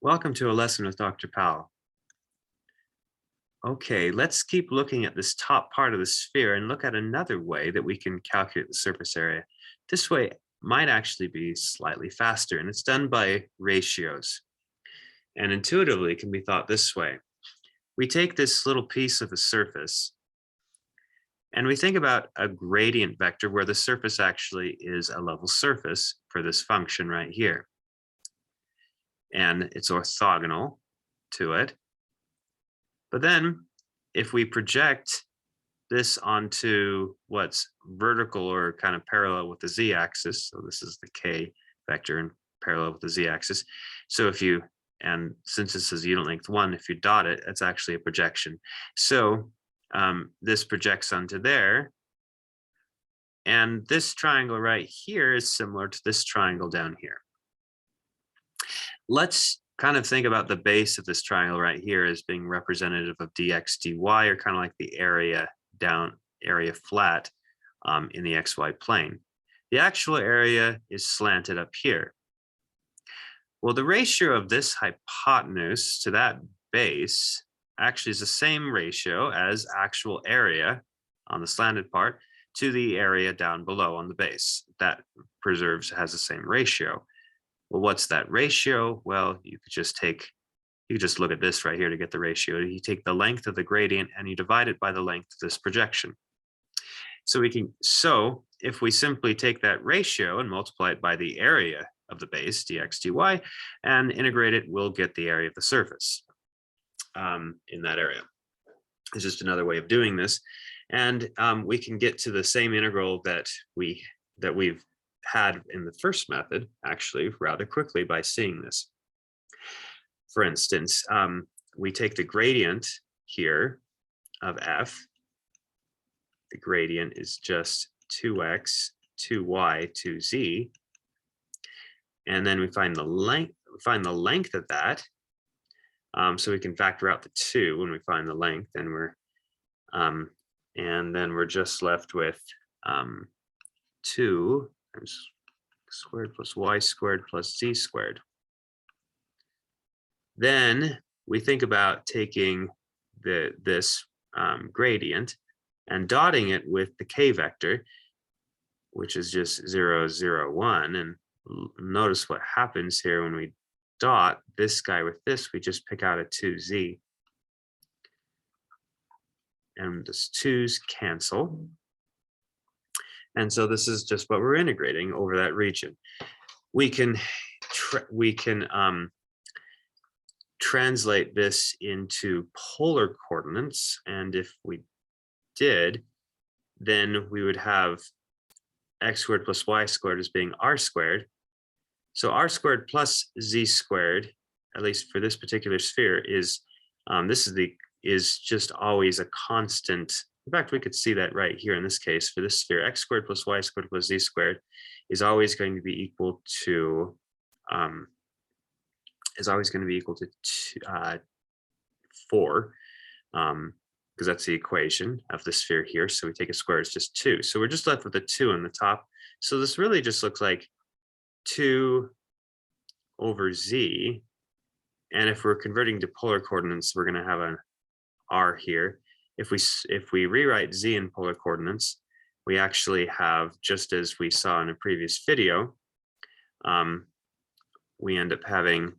Welcome to a lesson with Dr. Powell. Okay, let's keep looking at this top part of the sphere and look at another way that we can calculate the surface area. This way might actually be slightly faster, and it's done by ratios. And intuitively can be thought this way. We take this little piece of the surface and we think about a gradient vector where the surface actually is a level surface for this function right here. And it's orthogonal to it. But then if we project this onto what's vertical or kind of parallel with the z-axis, so this is the k vector and parallel with the z-axis. So and since it says unit length 1, if you dot it, it's actually a projection. So this projects onto there. And this triangle right here is similar to this triangle down here. Let's kind of think about the base of this triangle right here as being representative of dx dy, or kind of like the area flat in the xy plane. The actual area is slanted up here. Well, the ratio of this hypotenuse to that base actually is the same ratio as actual area on the slanted part to the area down below on the base. That has the same ratio. Well, what's that ratio? Well, you could just look at this right here to get the ratio. You take the length of the gradient and you divide it by the length of this projection. So if we simply take that ratio and multiply it by the area of the base, dx dy, and integrate it, we'll get the area of the surface in that area. It's just another way of doing this. And we can get to the same integral that we've had in the first method, actually, rather quickly by seeing this. For instance, we take the gradient here of f. The gradient is just 2x, 2y, 2z. And then we find the length of that. So we can factor out the 2 when we find the length, and then we're just left with 2 times squared plus y squared plus z squared. Then we think about taking this gradient and dotting it with the k vector, which is just 0, 0, 1. And notice what happens here when we dot this guy with this, we just pick out a 2z. And those 2's cancel. And so this is just what we're integrating over that region. We can translate this into polar coordinates, and if we did, then we would have x squared plus y squared as being r squared. So r squared plus z squared, at least for this particular sphere, is just always a constant. In fact, we could see that right here in this case for this sphere. X squared plus y squared plus z squared is always going to be equal to 4, because that's the equation of the sphere here. So we take a square, it's just 2. So we're just left with a 2 on the top. So this really just looks like 2 over z. And if we're converting to polar coordinates, we're going to have an r here. If we rewrite z in polar coordinates, we actually have, just as we saw in a previous video, we end up having,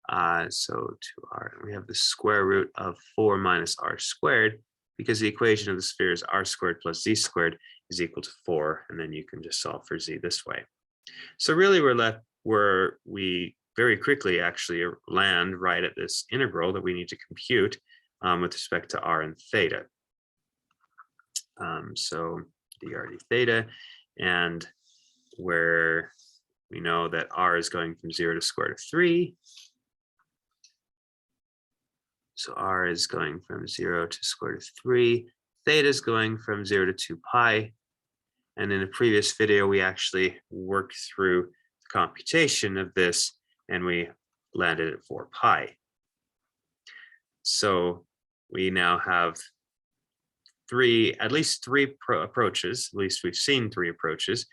we have the square root of 4 minus r squared, because the equation of the sphere is r squared plus z squared is equal to 4, and then you can just solve for z this way. So really we're left where we very quickly actually land right at this integral that we need to compute with respect to r and theta. So dr d theta, and where we know that r is going from 0 to square root of 3. So r is going from 0 to square root of 3. Theta is going from 0 to 2 pi. And in a previous video, we actually worked through the computation of this, and we landed at 4 pi. So we now have at least three approaches, at least we've seen 3 approaches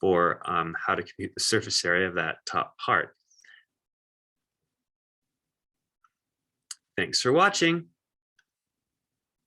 for how to compute the surface area of that top part. Thanks for watching.